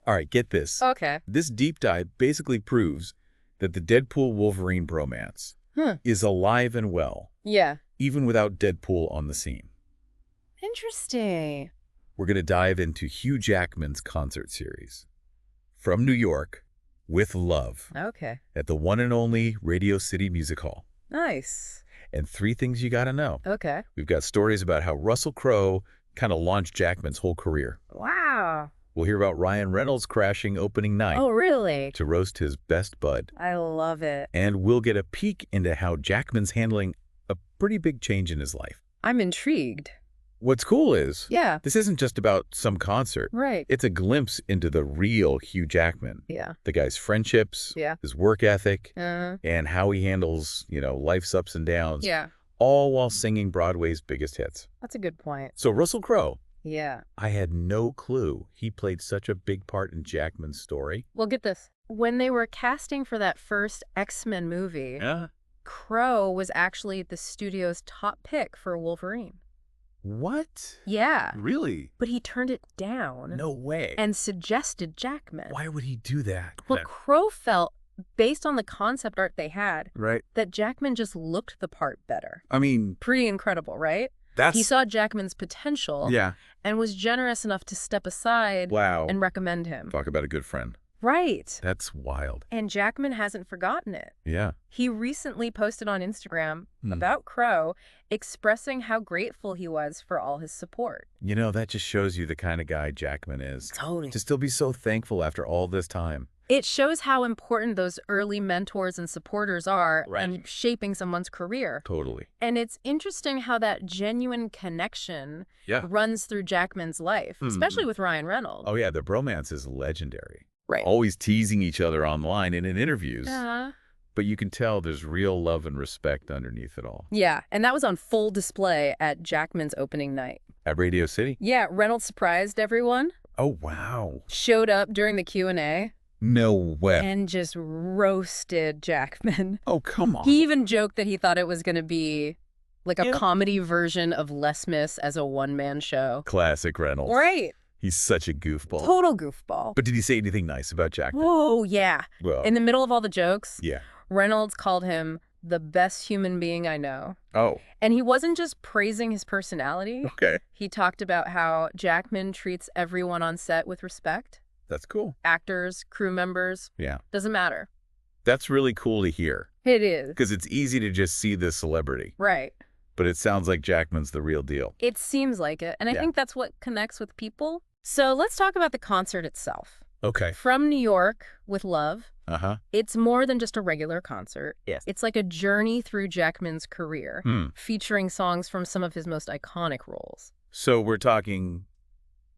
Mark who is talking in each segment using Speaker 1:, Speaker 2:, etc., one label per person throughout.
Speaker 1: All right, get this.
Speaker 2: Okay.
Speaker 1: This deep dive basically proves that the Deadpool Wolverine bromance is alive and well,
Speaker 2: Yeah.
Speaker 1: even without Deadpool on the scene.
Speaker 2: Interesting.
Speaker 1: We're going to dive into Hugh Jackman's concert series. From New York, with love,
Speaker 2: Okay.
Speaker 1: at the one and only Radio City Music Hall.
Speaker 2: Nice.
Speaker 1: And 3 things you got to know.
Speaker 2: Okay.
Speaker 1: We've got stories about how Russell Crowe kind of launched Jackman's whole career.
Speaker 2: Wow.
Speaker 1: We'll hear about Ryan Reynolds crashing opening night
Speaker 2: Oh, really?
Speaker 1: to roast his best bud.
Speaker 2: I love it.
Speaker 1: And we'll get a peek into how Jackman's handling a pretty big change in his life.
Speaker 2: I'm intrigued.
Speaker 1: What's cool is,
Speaker 2: Yeah.
Speaker 1: this isn't just about some concert.
Speaker 2: Right.
Speaker 1: It's a glimpse into the real Hugh Jackman.
Speaker 2: Yeah.
Speaker 1: The guy's friendships,
Speaker 2: Yeah.
Speaker 1: his work ethic,
Speaker 2: Uh,
Speaker 1: and how he handles, life's ups and downs,
Speaker 2: yeah.
Speaker 1: all while singing Broadway's biggest hits.
Speaker 2: That's a good point.
Speaker 1: So Russell Crowe,
Speaker 2: Yeah.
Speaker 1: I had no clue he played such a big part in Jackman's story.
Speaker 2: Well, get this. When they were casting for that first X-Men movie,
Speaker 1: Yeah.
Speaker 2: Crow was actually the studio's top pick for Wolverine.
Speaker 1: What?
Speaker 2: Yeah.
Speaker 1: Really?
Speaker 2: But he turned it down.
Speaker 1: No way.
Speaker 2: And suggested Jackman.
Speaker 1: Why would he do that?
Speaker 2: Well, Crow felt, based on the concept art they had,
Speaker 1: Right.
Speaker 2: that Jackman just looked the part better.
Speaker 1: I mean,
Speaker 2: Pretty incredible, right?
Speaker 1: that's...
Speaker 2: He saw Jackman's potential
Speaker 1: Yeah.
Speaker 2: and was generous enough to step aside
Speaker 1: Wow.
Speaker 2: and recommend him.
Speaker 1: Talk about a good friend.
Speaker 2: Right.
Speaker 1: That's wild.
Speaker 2: And Jackman hasn't forgotten it.
Speaker 1: Yeah.
Speaker 2: He recently posted on Instagram about Crow, expressing how grateful he was for all his support.
Speaker 1: That just shows you the kind of guy Jackman is.
Speaker 2: Totally.
Speaker 1: To still be so thankful after all this time.
Speaker 2: It shows how important those early mentors and supporters are
Speaker 1: Right.
Speaker 2: in shaping someone's career.
Speaker 1: Totally.
Speaker 2: And it's interesting how that genuine connection
Speaker 1: Yeah.
Speaker 2: runs through Jackman's life, especially with Ryan Reynolds.
Speaker 1: Oh, yeah. The bromance is legendary.
Speaker 2: Right.
Speaker 1: Always teasing each other online and in interviews.
Speaker 2: Uh-huh.
Speaker 1: But you can tell there's real love and respect underneath it all.
Speaker 2: Yeah, and that was on full display at Jackman's opening night.
Speaker 1: At Radio City?
Speaker 2: Yeah, Reynolds surprised everyone,
Speaker 1: Oh, wow.
Speaker 2: showed up during the Q&A,
Speaker 1: No way.
Speaker 2: and just roasted Jackman.
Speaker 1: Oh, come on.
Speaker 2: He even joked that he thought it was going to be like a
Speaker 1: Yeah.
Speaker 2: comedy version of Les Mis as a one-man show.
Speaker 1: Classic Reynolds.
Speaker 2: Right.
Speaker 1: He's such a goofball.
Speaker 2: Total goofball.
Speaker 1: But did he say anything nice about Jackman?
Speaker 2: Oh, yeah.
Speaker 1: Well,
Speaker 2: In the middle of all the jokes,
Speaker 1: yeah.
Speaker 2: Reynolds called him the best human being I know.
Speaker 1: Oh,
Speaker 2: And he wasn't just praising his personality.
Speaker 1: okay.
Speaker 2: He talked about how Jackman treats everyone on set with respect.
Speaker 1: That's cool.
Speaker 2: Actors, crew members,
Speaker 1: Yeah.
Speaker 2: doesn't matter.
Speaker 1: That's really cool to hear.
Speaker 2: It is.
Speaker 1: Because it's easy to just see the celebrity.
Speaker 2: Right.
Speaker 1: But it sounds like Jackman's the real deal.
Speaker 2: It seems like it. And I
Speaker 1: Yeah.
Speaker 2: think that's what connects with people. So let's talk about the concert itself.
Speaker 1: Okay.
Speaker 2: From New York with love,
Speaker 1: Uh-huh.
Speaker 2: it's more than just a regular concert.
Speaker 1: Yes.
Speaker 2: It's like a journey through Jackman's career, featuring songs from some of his most iconic roles.
Speaker 1: So we're talking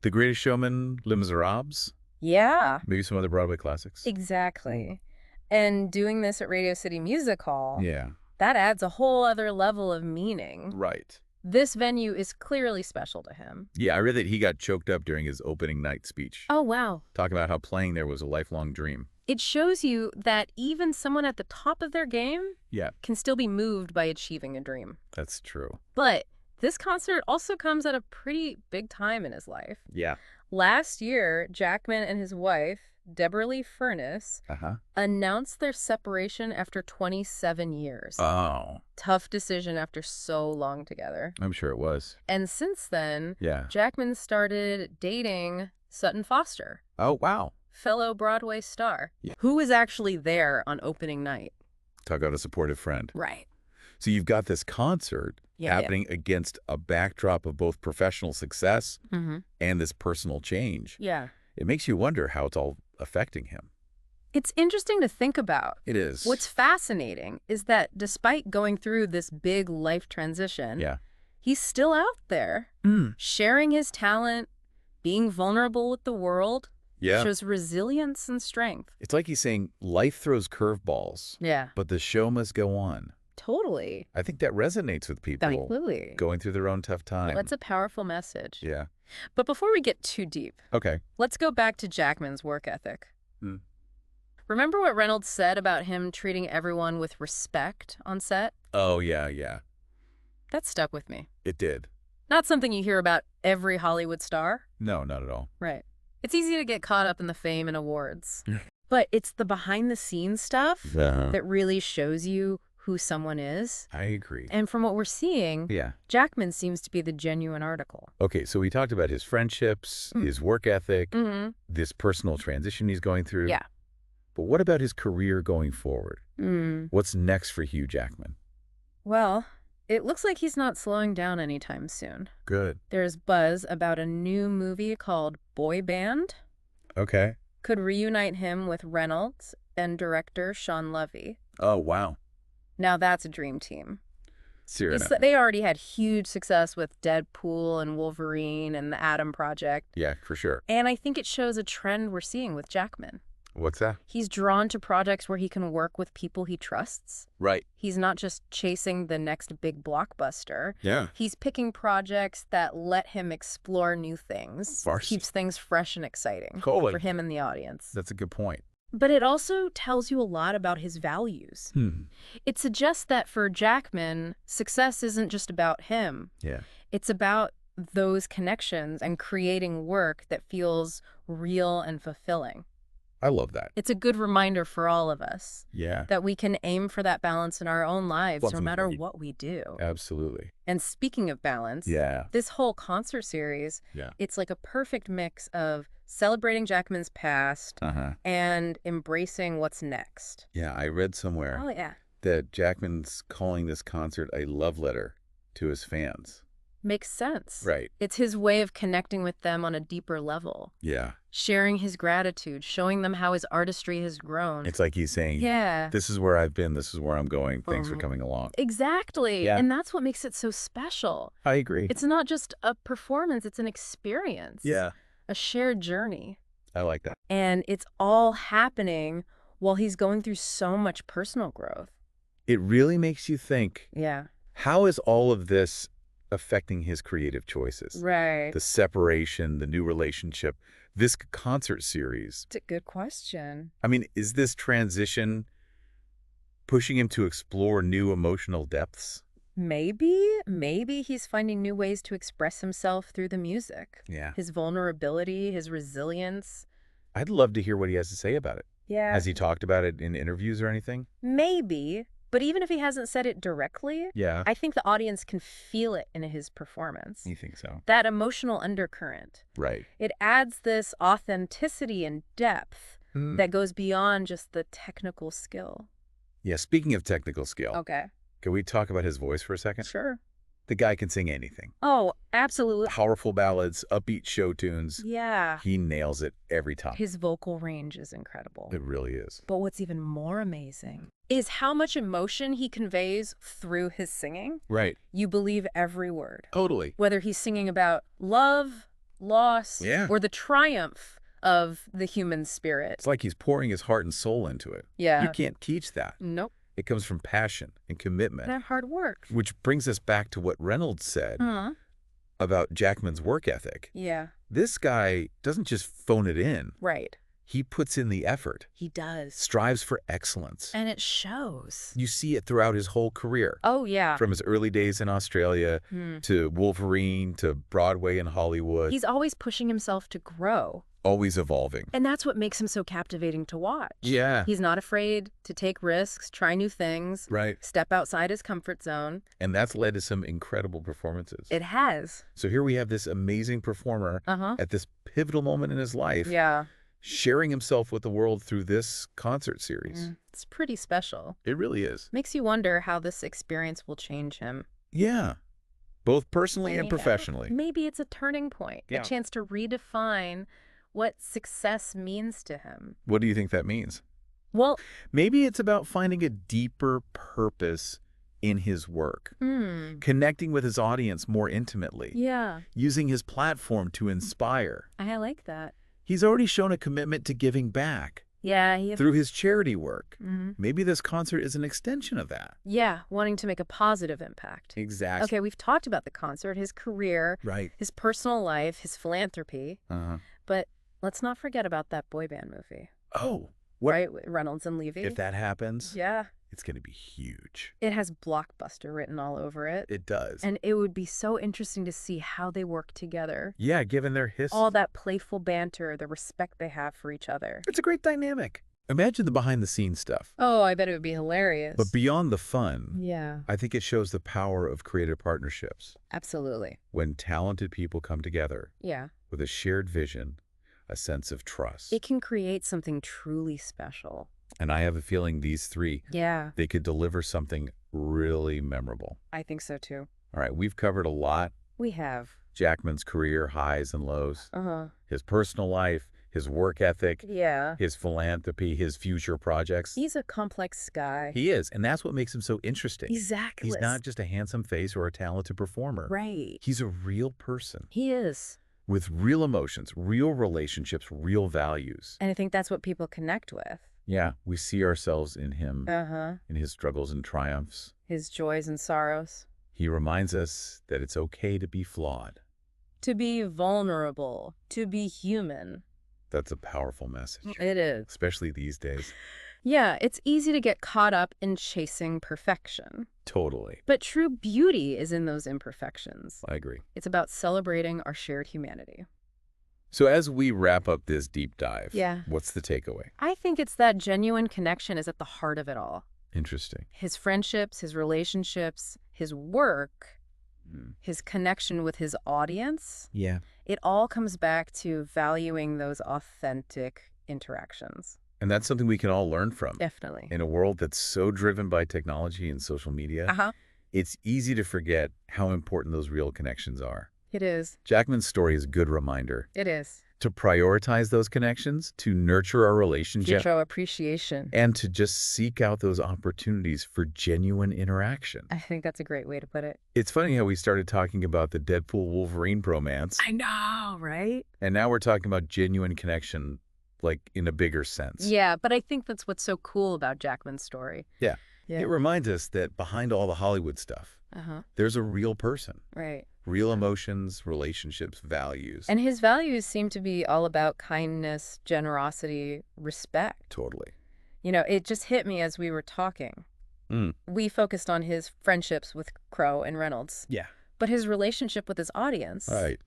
Speaker 1: The Greatest Showman, Les Miserables,
Speaker 2: Yeah,
Speaker 1: maybe some other Broadway classics.
Speaker 2: exactly. And doing this at Radio City Music Hall,
Speaker 1: Yeah.
Speaker 2: that adds a whole other level of meaning.
Speaker 1: Right.
Speaker 2: This venue is clearly special to him.
Speaker 1: Yeah, I read that he got choked up during his opening night speech,
Speaker 2: Oh, wow.
Speaker 1: talking about how playing there was a lifelong dream.
Speaker 2: It shows you that even someone at the top of their game
Speaker 1: Yeah,
Speaker 2: can still be moved by achieving a dream.
Speaker 1: that's true.
Speaker 2: But this concert also comes at a pretty big time in his life.
Speaker 1: Yeah.
Speaker 2: Last year, Jackman and his wife, Deborah Lee Furness,
Speaker 1: Uh-huh.
Speaker 2: announced their separation after 27 years.
Speaker 1: Oh,
Speaker 2: Tough decision after so long together.
Speaker 1: I'm sure it was.
Speaker 2: And since then,
Speaker 1: Yeah.
Speaker 2: Jackman started dating Sutton Foster,
Speaker 1: Oh, wow.
Speaker 2: fellow Broadway star,
Speaker 1: Yeah.
Speaker 2: who was actually there on opening night.
Speaker 1: Talk about a supportive friend.
Speaker 2: Right.
Speaker 1: So you've got this concert happening against a backdrop of both professional success and this personal change.
Speaker 2: Yeah.
Speaker 1: It makes you wonder how it's all affecting him.
Speaker 2: It's interesting to think about.
Speaker 1: It is.
Speaker 2: What's fascinating is that despite going through this big life transition,
Speaker 1: Yeah.
Speaker 2: he's still out there, sharing his talent, being vulnerable with the world,
Speaker 1: Yeah.
Speaker 2: shows resilience and strength.
Speaker 1: It's like he's saying life throws curveballs,
Speaker 2: Yeah.
Speaker 1: but the show must go on.
Speaker 2: Totally.
Speaker 1: I think that resonates with people
Speaker 2: Absolutely.
Speaker 1: going through their own tough time.
Speaker 2: That's a powerful message.
Speaker 1: Yeah.
Speaker 2: But before we get too deep,
Speaker 1: Okay.
Speaker 2: let's go back to Jackman's work ethic.
Speaker 1: Hmm.
Speaker 2: Remember what Reynolds said about him treating everyone with respect on set?
Speaker 1: Oh, yeah, yeah.
Speaker 2: That stuck with me.
Speaker 1: It did.
Speaker 2: Not something you hear about every Hollywood star.
Speaker 1: No, not at all.
Speaker 2: Right. It's easy to get caught up in the fame and awards. But it's the behind-the-scenes stuff that really shows you who someone is.
Speaker 1: I agree.
Speaker 2: And from what we're seeing, Jackman seems to be the genuine article.
Speaker 1: Okay, so we talked about his friendships, his work ethic, this personal transition he's going through.
Speaker 2: Yeah.
Speaker 1: But what about his career going forward? What's next for Hugh Jackman?
Speaker 2: Well, it looks like he's not slowing down anytime soon.
Speaker 1: Good.
Speaker 2: There's buzz about a new movie called Boy Band.
Speaker 1: Okay.
Speaker 2: Could reunite him with Reynolds and director Sean Levy.
Speaker 1: Oh, wow.
Speaker 2: Now that's a dream team.
Speaker 1: Seriously.
Speaker 2: They already had huge success with Deadpool and Wolverine and the Atom Project.
Speaker 1: Yeah, for sure.
Speaker 2: And I think it shows a trend we're seeing with Jackman.
Speaker 1: What's that?
Speaker 2: He's drawn to projects where he can work with people he trusts.
Speaker 1: Right.
Speaker 2: He's not just chasing the next big blockbuster.
Speaker 1: Yeah.
Speaker 2: He's picking projects that let him explore new things. Keeps things fresh and exciting for him and the audience.
Speaker 1: That's a good point.
Speaker 2: But it also tells you a lot about his values. It suggests that for Jackman, success isn't just about him.
Speaker 1: Yeah.
Speaker 2: It's about those connections and creating work that feels real and fulfilling.
Speaker 1: I love that.
Speaker 2: It's a good reminder for all of us.
Speaker 1: Yeah.
Speaker 2: That we can aim for that balance in our own lives, no matter what we do.
Speaker 1: Absolutely.
Speaker 2: And speaking of balance, this whole concert series, it's like a perfect mix of celebrating Jackman's past and embracing what's next.
Speaker 1: Yeah, I read somewhere that Jackman's calling this concert a love letter to his fans.
Speaker 2: Makes sense.
Speaker 1: Right.
Speaker 2: It's his way of connecting with them on a deeper level.
Speaker 1: Yeah.
Speaker 2: Sharing his gratitude, showing them how his artistry has grown.
Speaker 1: It's like he's saying, this is where I've been, this is where I'm going, thanks for coming along.
Speaker 2: Exactly.
Speaker 1: Yeah.
Speaker 2: And that's what makes it so special.
Speaker 1: I agree.
Speaker 2: It's not just a performance, it's an experience.
Speaker 1: Yeah.
Speaker 2: A shared journey.
Speaker 1: I like that.
Speaker 2: And it's all happening while he's going through so much personal growth.
Speaker 1: It really makes you think, how is all of this affecting his creative choices?
Speaker 2: Right.
Speaker 1: The separation, the new relationship, this concert series.
Speaker 2: It's a good question.
Speaker 1: I mean, is this transition pushing him to explore new emotional depths?
Speaker 2: Maybe he's finding new ways to express himself through the music.
Speaker 1: Yeah.
Speaker 2: His vulnerability, his resilience.
Speaker 1: I'd love to hear what he has to say about it.
Speaker 2: Yeah.
Speaker 1: Has he talked about it in interviews or anything?
Speaker 2: Maybe. But even if he hasn't said it directly, I think the audience can feel it in his performance.
Speaker 1: You think so?
Speaker 2: That emotional undercurrent.
Speaker 1: Right.
Speaker 2: It adds this authenticity and depth that goes beyond just the technical skill.
Speaker 1: Yeah, speaking of technical skill.
Speaker 2: Okay.
Speaker 1: Can we talk about his voice for a second?
Speaker 2: Sure.
Speaker 1: The guy can sing anything.
Speaker 2: Oh, absolutely.
Speaker 1: Powerful ballads, upbeat show tunes.
Speaker 2: Yeah.
Speaker 1: He nails it every time.
Speaker 2: His vocal range is incredible.
Speaker 1: It really is.
Speaker 2: But what's even more amazing is how much emotion he conveys through his singing.
Speaker 1: Right.
Speaker 2: You believe every word.
Speaker 1: Totally.
Speaker 2: Whether he's singing about love, loss, or the triumph of the human spirit.
Speaker 1: It's like he's pouring his heart and soul into it.
Speaker 2: Yeah.
Speaker 1: You can't teach that.
Speaker 2: Nope.
Speaker 1: It comes from passion and commitment.
Speaker 2: And hard work.
Speaker 1: Which brings us back to what Reynolds said about Jackman's work ethic.
Speaker 2: Yeah.
Speaker 1: This guy doesn't just phone it in.
Speaker 2: Right.
Speaker 1: He puts in the effort.
Speaker 2: He does.
Speaker 1: Strives for excellence.
Speaker 2: And it shows.
Speaker 1: You see it throughout his whole career.
Speaker 2: Oh, yeah.
Speaker 1: From his early days in Australia to Wolverine to Broadway and Hollywood.
Speaker 2: He's always pushing himself to grow.
Speaker 1: Always evolving.
Speaker 2: And that's what makes him so captivating to watch.
Speaker 1: Yeah.
Speaker 2: He's not afraid to take risks, try new things.
Speaker 1: Right.
Speaker 2: Step outside his comfort zone.
Speaker 1: And that's led to some incredible performances.
Speaker 2: It has.
Speaker 1: So here we have this amazing performer at this pivotal moment in his life.
Speaker 2: Yeah.
Speaker 1: Sharing himself with the world through this concert series.
Speaker 2: It's pretty special.
Speaker 1: It really is.
Speaker 2: Makes you wonder how this experience will change him.
Speaker 1: Yeah. Both personally and professionally.
Speaker 2: Maybe it's a turning point.
Speaker 1: Yeah.
Speaker 2: A chance to redefine what success means to him.
Speaker 1: What do you think that means?
Speaker 2: Well,
Speaker 1: maybe it's about finding a deeper purpose in his work. Connecting with his audience more intimately.
Speaker 2: Yeah.
Speaker 1: Using his platform to inspire.
Speaker 2: I like that.
Speaker 1: He's already shown a commitment to giving back.
Speaker 2: Yeah.
Speaker 1: Through his charity work. Maybe this concert is an extension of that.
Speaker 2: Yeah, wanting to make a positive impact.
Speaker 1: Exactly.
Speaker 2: Okay, we've talked about the concert, his career,
Speaker 1: right,
Speaker 2: his personal life, his philanthropy. But let's not forget about that boy band movie.
Speaker 1: Oh. What?
Speaker 2: Right, with Reynolds and Levy.
Speaker 1: If that happens.
Speaker 2: Yeah.
Speaker 1: It's going to be huge.
Speaker 2: It has blockbuster written all over it.
Speaker 1: It does.
Speaker 2: And it would be so interesting to see how they work together.
Speaker 1: Yeah, given their history.
Speaker 2: All that playful banter, the respect they have for each other.
Speaker 1: It's a great dynamic. Imagine the behind-the-scenes stuff.
Speaker 2: Oh, I bet it would be hilarious.
Speaker 1: But beyond the fun,
Speaker 2: yeah,
Speaker 1: I think it shows the power of creative partnerships.
Speaker 2: Absolutely.
Speaker 1: When talented people come together
Speaker 2: yeah,
Speaker 1: with a shared vision, a sense of trust.
Speaker 2: it can create something truly special.
Speaker 1: And I have a feeling these three,
Speaker 2: Yeah,
Speaker 1: they could deliver something really memorable.
Speaker 2: I think so too.
Speaker 1: All right, we've covered a lot.
Speaker 2: We have.
Speaker 1: Jackman's career highs and lows,
Speaker 2: Uh-huh.
Speaker 1: his personal life, his work ethic,
Speaker 2: Yeah.
Speaker 1: his philanthropy, his future projects.
Speaker 2: He's a complex guy.
Speaker 1: He is, and that's what makes him so interesting.
Speaker 2: Exactly.
Speaker 1: He's not just a handsome face or a talented performer.
Speaker 2: Right.
Speaker 1: He's a real person
Speaker 2: He is.
Speaker 1: with real emotions, real relationships, real values.
Speaker 2: And I think that's what people connect with.
Speaker 1: Yeah, we see ourselves in him,
Speaker 2: Uh-huh.
Speaker 1: in his struggles and triumphs.
Speaker 2: His joys and sorrows.
Speaker 1: He reminds us that it's okay to be flawed.
Speaker 2: To be vulnerable. To be human.
Speaker 1: That's a powerful message.
Speaker 2: It is.
Speaker 1: Especially these days.
Speaker 2: Yeah, it's easy to get caught up in chasing perfection.
Speaker 1: Totally.
Speaker 2: But true beauty is in those imperfections.
Speaker 1: I agree.
Speaker 2: It's about celebrating our shared humanity.
Speaker 1: So as we wrap up this deep dive,
Speaker 2: Yeah.
Speaker 1: what's the takeaway?
Speaker 2: I think it's that genuine connection is at the heart of it all.
Speaker 1: Interesting.
Speaker 2: His friendships, his relationships, his work, his connection with his audience.
Speaker 1: Yeah.
Speaker 2: It all comes back to valuing those authentic interactions.
Speaker 1: And that's something we can all learn from.
Speaker 2: Definitely.
Speaker 1: In a world that's so driven by technology and social media, it's easy to forget how important those real connections are.
Speaker 2: It is.
Speaker 1: Jackman's story is a good reminder.
Speaker 2: It is.
Speaker 1: To prioritize those connections, to nurture our relationship,
Speaker 2: To show appreciation.
Speaker 1: and to just seek out those opportunities for genuine interaction.
Speaker 2: I think that's a great way to put it.
Speaker 1: It's funny how we started talking about the Deadpool Wolverine bromance.
Speaker 2: I know, right?
Speaker 1: And now we're talking about genuine connection, like in a bigger sense.
Speaker 2: Yeah, but I think that's what's so cool about Jackman's story.
Speaker 1: Yeah.
Speaker 2: Yeah.
Speaker 1: It reminds us that behind all the Hollywood stuff, there's a real person.
Speaker 2: Right.
Speaker 1: Real emotions, relationships, values.
Speaker 2: And his values seem to be all about kindness, generosity, respect.
Speaker 1: Totally.
Speaker 2: You know, it just hit me as we were talking. We focused on his friendships with Crow and Reynolds.
Speaker 1: Yeah.
Speaker 2: But his relationship with his audience,
Speaker 1: Right.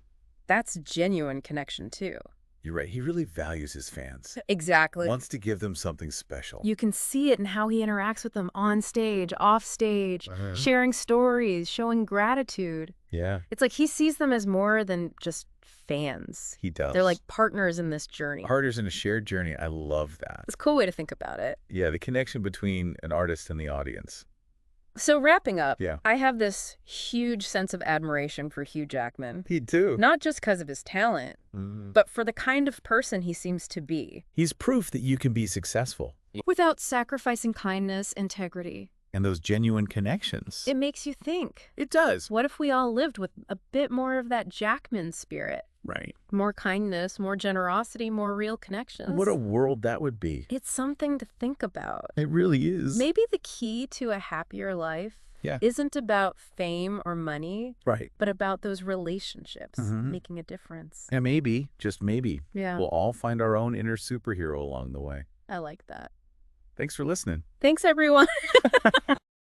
Speaker 2: that's genuine connection too.
Speaker 1: You're right. He really values his fans.
Speaker 2: Exactly.
Speaker 1: Wants to give them something special.
Speaker 2: You can see it in how he interacts with them on stage, off stage, sharing stories, showing gratitude.
Speaker 1: Yeah.
Speaker 2: It's like he sees them as more than just fans.
Speaker 1: He does.
Speaker 2: They're like partners in this journey.
Speaker 1: Partners in a shared journey. I love that.
Speaker 2: It's a cool way to think about it.
Speaker 1: Yeah, the connection between an artist and the audience.
Speaker 2: So wrapping up,
Speaker 1: Yeah.
Speaker 2: I have this huge sense of admiration for Hugh Jackman.
Speaker 1: He too.
Speaker 2: Not just because of his talent, but for the kind of person he seems to be.
Speaker 1: He's proof that you can be successful.
Speaker 2: Without sacrificing kindness, integrity.
Speaker 1: And those genuine connections.
Speaker 2: It makes you think.
Speaker 1: It does.
Speaker 2: What if we all lived with a bit more of that Jackman spirit?
Speaker 1: Right.
Speaker 2: More kindness, more generosity, more real connections.
Speaker 1: What a world that would be.
Speaker 2: It's something to think about.
Speaker 1: It really is.
Speaker 2: Maybe the key to a happier life isn't about fame or money,
Speaker 1: Right.
Speaker 2: but about those relationships making a difference.
Speaker 1: And maybe, just maybe,
Speaker 2: Yeah.
Speaker 1: we'll all find our own inner superhero along the way.
Speaker 2: I like that.
Speaker 1: Thanks for listening.
Speaker 2: Thanks, everyone.